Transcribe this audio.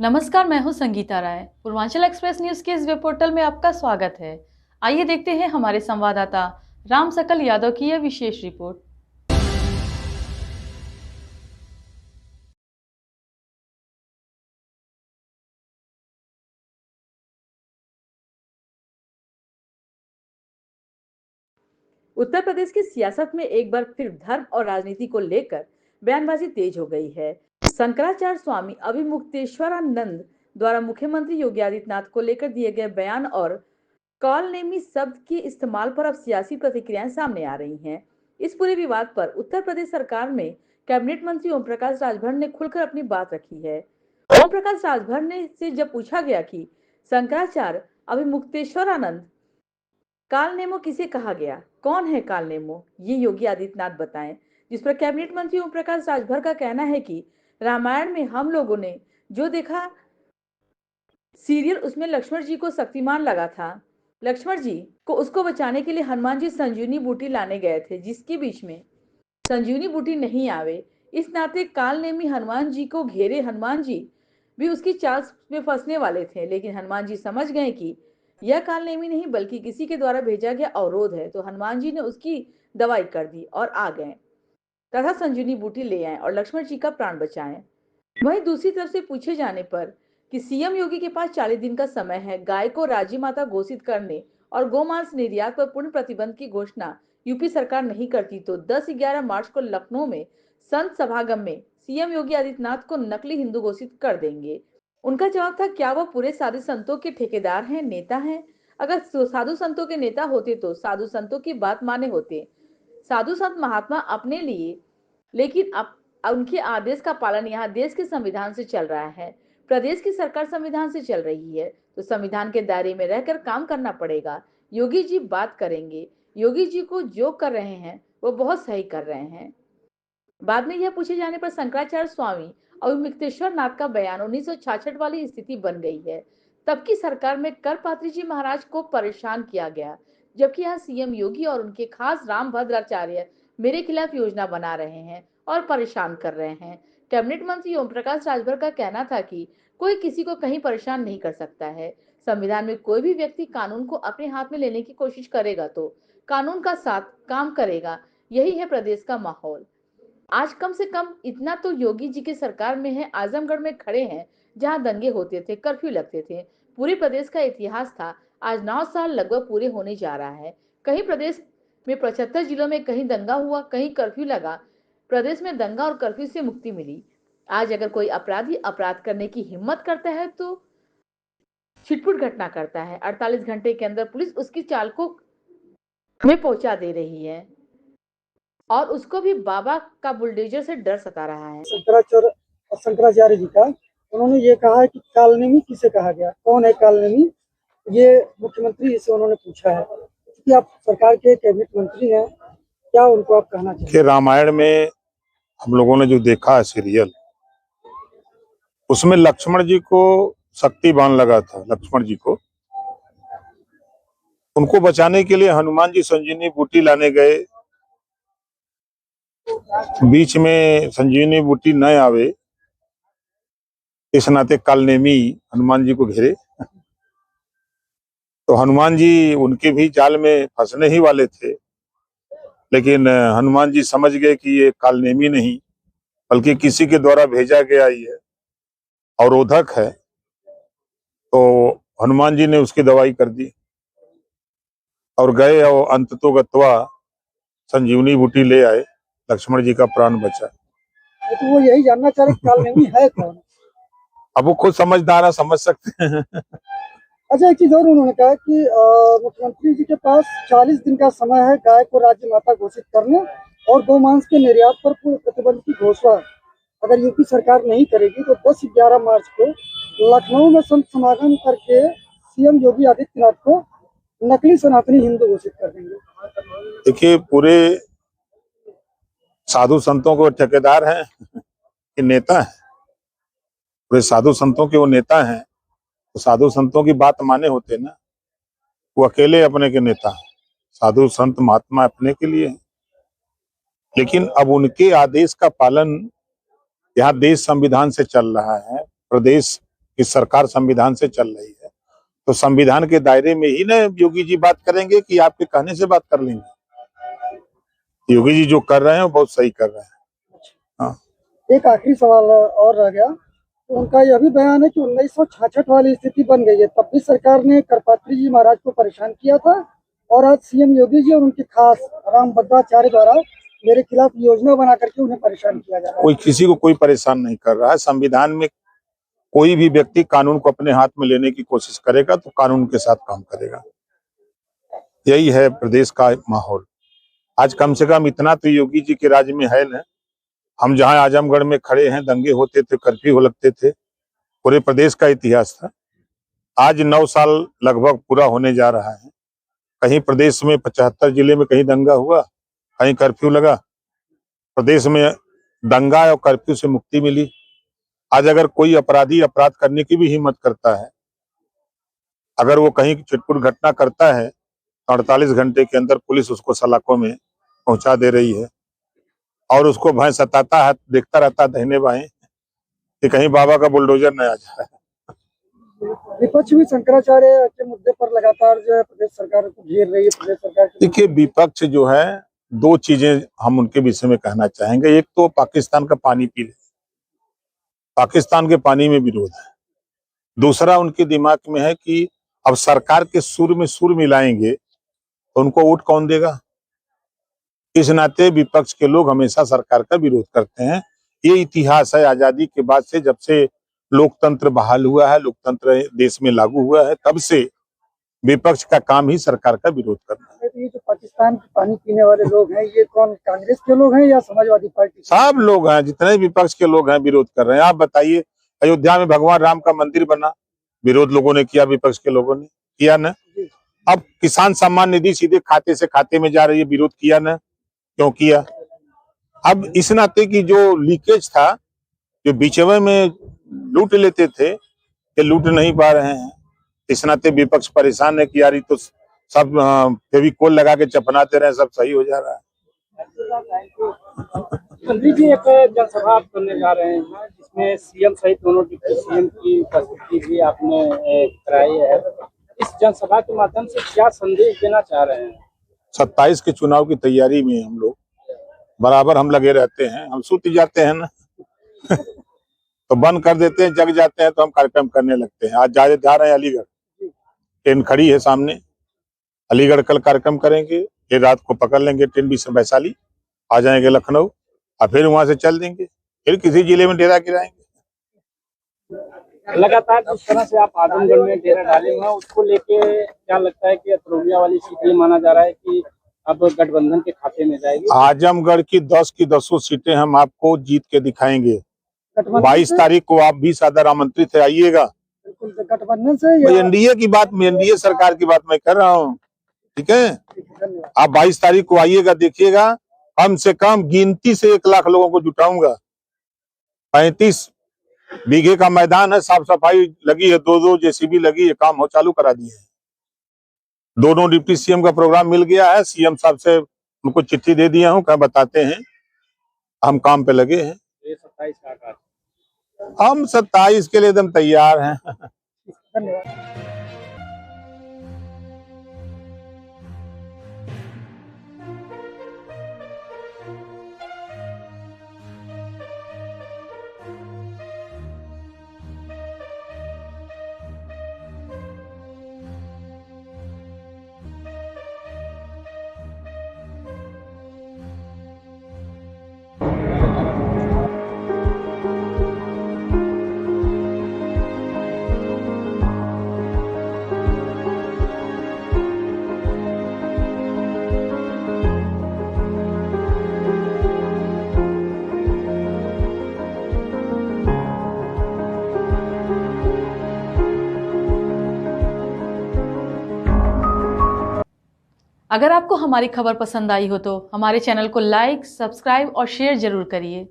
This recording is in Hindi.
नमस्कार, मैं हूं संगीता राय। पूर्वांचल एक्सप्रेस न्यूज के इस वेब पोर्टल में आपका स्वागत है। आइए देखते हैं हमारे संवाददाता राम सकल यादव की यह विशेष रिपोर्ट। उत्तर प्रदेश की सियासत में एक बार फिर धर्म और राजनीति को लेकर बयानबाजी तेज हो गई है। शंकराचार्य स्वामी अभिमुक्तेश्वरानंद द्वारा मुख्यमंत्री योगी आदित्यनाथ को लेकर दिए गए बयान और कॉलनेमी शब्द के इस्तेमाल पर अब सियासी प्रतिक्रियाएं सामने आ रही हैं। इस पूरे विवाद पर उत्तर प्रदेश सरकार में कैबिनेट मंत्री ओम प्रकाश राजभर ने खुलकर अपनी बात रखी है। ओम प्रकाश राजभर ने से जब पूछा गया कि शंकराचार्य अभिमुक्तेश्वरानंद कालनेमो किसे कहा गया, कौन है कालनेमो, ये योगी आदित्यनाथ बताएं। जिस पर कैबिनेट मंत्री ओम प्रकाश राजभर का कहना है कि रामायण में हम लोगों ने जो देखा सीरियल, उसमें लक्ष्मण जी को शक्तिमान लगा था। लक्ष्मण जी को उसको बचाने के लिए हनुमान जी संजीवनी बूटी लाने गए थे, जिसके बीच में संजीवनी बूटी नहीं आवे, इस नाते कालनेमी हनुमान जी को घेरे। हनुमान जी भी उसकी चाल में फंसने वाले थे, लेकिन हनुमान जी समझ गए कि यह कालनेमी नहीं बल्कि किसी के द्वारा भेजा गया अवरोध है, तो हनुमान जी ने उसकी दवाई कर दी और आ गए तथा संजीवनी बूटी ले आए और लक्ष्मण जी का प्राण बचाएं। वहीं दूसरी तरफ से पूछे जाने पर कि सीएम योगी के पास 40 दिन का समय है गाय को राज्य माता घोषित करने और गोमांस निर्यात पर पूर्ण प्रतिबंध की घोषणा यूपी सरकार नहीं करती तो 10-11 मार्च को लखनऊ में संत सभागम में सीएम योगी आदित्यनाथ को नकली हिंदू घोषित कर देंगे। उनका जवाब था, क्या वह पूरे साधु संतों के ठेकेदार हैं, नेता हैं? अगर साधु संतों के नेता होते तो साधु संतों की बात माने होते। साधु संत महात्मा अपने लिए, लेकिन अब उनके आदेश का पालन यहाँ देश के संविधान से चल रहा है। प्रदेश की सरकार संविधान से चल रही है, तो संविधान के दायरे में रहकर काम करना पड़ेगा। योगी जी बात करेंगे। योगी जी को जो कर रहे हैं वो बहुत सही कर रहे हैं। बाद में यह पूछे जाने पर शंकराचार्य स्वामी अभिमुक्तेश्वर नाथ का बयान 1966 वाली स्थिति बन गई है। तब की सरकार में करपात्री जी महाराज को परेशान किया गया, जबकि यहाँ सीएम योगी और उनके खास रामभद्राचार्य मेरे खिलाफ योजना बना रहे हैं और परेशान कर रहे हैं। कैबिनेट मंत्री ओम प्रकाश राजभर का कहना था कि कोई किसी को कहीं परेशान नहीं कर सकता है। संविधान में कोई भी व्यक्ति कानून को अपने हाथ में लेने की कोशिश करेगा तो कानून का साथ काम करेगा। यही है प्रदेश का माहौल। आज कम से कम इतना तो योगी जी की सरकार में है, आजमगढ़ में खड़े हैं जहां दंगे होते थे, कर्फ्यू लगते थे। पूरे प्रदेश का इतिहास था। आज 9 साल लगभग पूरे होने जा रहा है। कहीं प्रदेश में 75 जिलों में कहीं दंगा हुआ, कहीं कर्फ्यू लगा। प्रदेश में दंगा और कर्फ्यू से मुक्ति मिली। आज अगर कोई अपराधी अपराध करने की हिम्मत करता है तो छिटपुट घटना करता है। 48 घंटे के अंदर पुलिस उसकी चाल को में पहुंचा दे रही है और उसको भी बाबा का बुलडोजर से डर सता रहा है। शंकराचार्य जी का उन्होंने ये कहा है कि कालनेमी किसे कहा गया, कौन है कालनेमी, ये मुख्यमंत्री से उन्होंने पूछा है कि आप सरकार के कैबिनेट मंत्री हैं, क्या उनको आप कहना चाहिए कि रामायण में हम लोगों ने जो देखा है सीरियल, उसमें लक्ष्मण जी को शक्तिवान लगा था। लक्ष्मण जी को उनको बचाने के लिए हनुमान जी संजीवनी बूटी लाने गए। बीच में संजीवनी बूटी न आवे, इस नाते कालनेमी हनुमान जी को घेरे। तो हनुमान जी उनके भी जाल में फंसने ही वाले थे, लेकिन हनुमान जी समझ गए कि ये कालनेमी नहीं बल्कि किसी के द्वारा भेजा गया ही है, अवरोधक है। तो हनुमान जी ने उसकी दवाई कर दी और गए और अंततोगत्वा संजीवनी बूटी ले आए। लक्ष्मण जी का प्राण बचा। तो वो यही जानना चाह रहे कालनेमी है कौन। अब वो खुद समझदार है, समझ सकते हैं। अच्छा, एक चीज और उन्होंने कहा कि मुख्यमंत्री जी के पास 40 दिन का समय है गाय को राज्य माता घोषित करने और गोमांस के निर्यात पर पूर्ण प्रतिबंध की घोषणा अगर यूपी सरकार नहीं करेगी तो 10-11 मार्च को लखनऊ में संत समागम करके सीएम योगी आदित्यनाथ को नकली सनातनी हिंदू घोषित कर देंगे। देखिए, पूरे साधु संतों को ठेकेदार हैं कि नेता हैं? पूरे साधु संतों के वो नेता हैं, तो साधु संतों की बात माने होते ना। वो अकेले अपने के नेता हैं। साधु संत महात्मा अपने के लिए हैं, लेकिन अब उनके आदेश का पालन यहाँ देश संविधान से चल रहा है। प्रदेश कि सरकार संविधान से चल रही है, तो संविधान के दायरे में ही ना योगी जी बात करेंगे कि आपके कहने से बात कर लेंगे। योगी जी जो कर रहे हैं वो बहुत सही कर रहे हैं। हाँ। एक आखिरी सवाल और रह गया, तो उनका यह भी बयान है कि 1966 वाली स्थिति बन गई है, तब भी सरकार ने करपात्री जी महाराज को परेशान किया था, और आज सीएम योगी जी और उनके खास राम भद्राचार्य द्वारा मेरे खिलाफ योजना बना करके उन्हें परेशान किया जा रहा है। कोई किसी को कोई परेशान नहीं कर रहा है। संविधान में कोई भी व्यक्ति कानून को अपने हाथ में लेने की कोशिश करेगा तो कानून के साथ काम करेगा। यही है प्रदेश का माहौल। आज कम से कम इतना तो योगी जी के राज्य में है ना। हम जहां आजमगढ़ में खड़े हैं, दंगे होते थे, कर्फ्यू लगते थे, पूरे प्रदेश का इतिहास था। आज 9 साल लगभग पूरा होने जा रहा है। कहीं प्रदेश में 75 जिले में कहीं दंगा हुआ, कहीं कर्फ्यू लगा। प्रदेश में दंगा और कर्फ्यू से मुक्ति मिली। आज अगर कोई अपराधी अपराध करने की भी हिम्मत करता है, अगर वो कहीं छिटपुट घटना करता है, तो 48 घंटे के अंदर पुलिस उसको सलाखों में पहुंचा दे रही है और उसको भय सताता है, देखता रहता दाहिने बाएं कि कहीं बाबा का बुलडोजर न आ जाए। विपक्ष भी शंकराचार्य के मुद्दे पर लगातार जो है प्रदेश सरकार को घेर रही है। प्रदेश सरकार देखिए, विपक्ष जो है, 2 चीजें हम उनके विषय में कहना चाहेंगे। एक तो पाकिस्तान का पानी पी ले, पाकिस्तान के पानी में विरोध है। दूसरा उनके दिमाग में है कि अब सरकार के सुर में सुर मिलाएंगे तो उनको वोट कौन देगा। इस नाते विपक्ष के लोग हमेशा सरकार का विरोध करते हैं। ये इतिहास है आजादी के बाद से, जब से लोकतंत्र बहाल हुआ है, लोकतंत्र देश में लागू हुआ है, तब से विपक्ष का काम ही सरकार का विरोध करना है। ये जो पाकिस्तान के पानी पीने वाले लोग हैं, ये कौन कांग्रेस के लोग हैं या समाजवादी पार्टी? सब लोग हैं, जितने विपक्ष के लोग हैं विरोध कर रहे हैं। आप बताइए, अयोध्या में भगवान राम का मंदिर बना, विरोध लोगों ने किया, विपक्ष के लोगों ने किया ना। अब किसान सम्मान निधि सीधे खाते से खाते में जा रही है, विरोध किया ना। क्यों किया? अब इस नाते की जो लीकेज था, जो बीचवे में लूट लेते थे, ये लूट नहीं पा रहे हैं। इस नाते विपक्ष परेशान है कि यार तो सब फेविकोल लगा के चपनाते रहे, सब सही हो जा रहा है। मंत्री जी एक जनसभा करने जा रहे हैं जिसमें सीएम सहित दोनों डिप्टी सीएम की उपस्थिति भी आपने कराई है। इस जनसभा के माध्यम से क्या संदेश देना चाह रहे हैं? 27 के चुनाव की तैयारी में हम लोग बराबर हम लगे रहते हैं। हम सूत जाते हैं ना तो बंद कर देते हैं, जग जाते हैं तो हम कार्यक्रम करने लगते हैं। आज जा रहे हैं अलीगढ़, ट्रेन खड़ी है सामने, अलीगढ़ कल कार्यक्रम करेंगे। ये रात को पकड़ लेंगे ट्रेन वैशाली, आ जाएंगे लखनऊ और फिर वहां से चल देंगे, फिर किसी जिले में डेरा गिराएंगे। लगातार जिस तरह से आप आजमगढ़ में डेरा डाले हुए हैं, उसको लेके क्या लगता है कि अतरौलिया वाली सीट ये माना जा रहा है कि अब गठबंधन के खाते में जाएगी? आजमगढ़ की 10 की 10 सीटें हम आपको जीत के दिखाएंगे। 22 तारीख को आप भी सादर आमंत्रित है, आइएगा। गठबंधन से एनडीए की बात, एनडीए सरकार की बात मैं कर रहा हूँ, ठीक है। आप 22 तारीख को आइएगा, देखिएगा। कम से कम गिनती से 1 लाख लोगों को जुटाऊंगा। 35 बीघे का मैदान है, साफ सफाई लगी है, 2 जेसीबी लगी है, काम हो चालू करा दिए हैं। दोनों डिप्टी सीएम का प्रोग्राम मिल गया है। सीएम साहब से उनको चिट्ठी दे दिया हूँ, क्या बताते हैं, हम काम पे लगे हैं। 27 का आगाज। हम 27 के लिए एकदम तैयार हैं। धन्यवाद। अगर आपको हमारी खबर पसंद आई हो तो हमारे चैनल को लाइक, सब्सक्राइब और शेयर जरूर करिए।